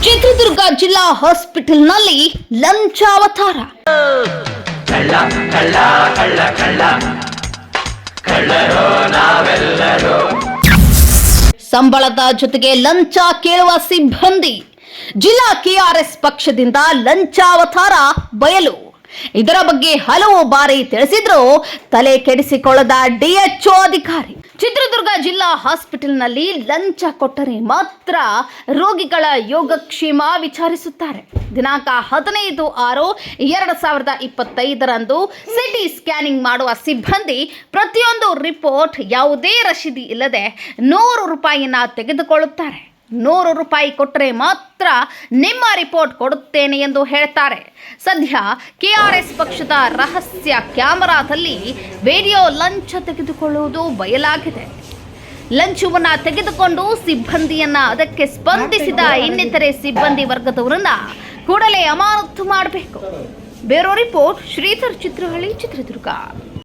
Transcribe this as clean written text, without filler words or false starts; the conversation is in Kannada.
ಚಿತ್ರದುರ್ಗ ಜಿಲ್ಲಾ ಹಾಸ್ಪಿಟಲ್ನಲ್ಲಿ ಲಂಚಾವತಾರ. ಸಂಬಳದ ಜೊತೆಗೆ ಲಂಚ ಕೇಳುವ ಸಿಬ್ಬಂದಿ. ಜಿಲ್ಲಾ ಕೆಆರ್ಎಸ್ ಪಕ್ಷದಿಂದ ಲಂಚಾವತಾರ ಬಯಲು. ಇದರ ಬಗ್ಗೆ ಹಲವು ಬಾರಿ ತಿಳಿಸಿದ್ರು ತಲೆ ಕೆಡಿಸಿಕೊಳ್ಳದ ಡಿಎಚ್ಒ ಅಧಿಕಾರಿ. ಚಿತ್ರದುರ್ಗ ಜಿಲ್ಲಾ ಹಾಸ್ಪಿಟಲ್ನಲ್ಲಿ ಲಂಚ ಕೊಟ್ಟರೆ ಮಾತ್ರ ರೋಗಿಗಳ ಯೋಗಕ್ಷೇಮ ವಿಚಾರಿಸುತ್ತಾರೆ. ದಿನಾಂಕ 15/6/2025 ಸಿಟಿ ಸ್ಕ್ಯಾನಿಂಗ್ ಮಾಡುವ ಸಿಬ್ಬಂದಿ ಪ್ರತಿಯೊಂದು ರಿಪೋರ್ಟ್ ಯಾವುದೇ ರಶೀದಿ ಇಲ್ಲದೆ 100 ರೂಪಾಯಿಯನ್ನ ತೆಗೆದುಕೊಳ್ಳುತ್ತಾರೆ. 100 ರೂಪಾಯಿ ಕೊಟ್ಟರೆ ಮಾತ್ರ ನಿಮ್ಮ ರಿಪೋರ್ಟ್ ಕೊಡುತ್ತೇನೆ ಎಂದು ಹೇಳ್ತಾರೆ. ಸದ್ಯ ಕೆಆರ್ಎಸ್ ಪಕ್ಷದ ರಹಸ್ಯ ಕ್ಯಾಮೆರಾದಲ್ಲಿ ವಿಡಿಯೋ ಲಂಚ ತೆಗೆದುಕೊಳ್ಳುವುದು ಬಯಲಾಗಿದೆ. ಲಂಚವನ್ನು ತೆಗೆದುಕೊಂಡು ಸಿಬ್ಬಂದಿಯನ್ನ ಅದಕ್ಕೆ ಸ್ಪಂದಿಸಿದ ಇನ್ನಿತರೆ ಸಿಬ್ಬಂದಿ ವರ್ಗದವರನ್ನ ಕೂಡಲೇ ಅಮಾನತು ಮಾಡಬೇಕು. Bureau report, Shridhar Chitrahalli, Chitradurga.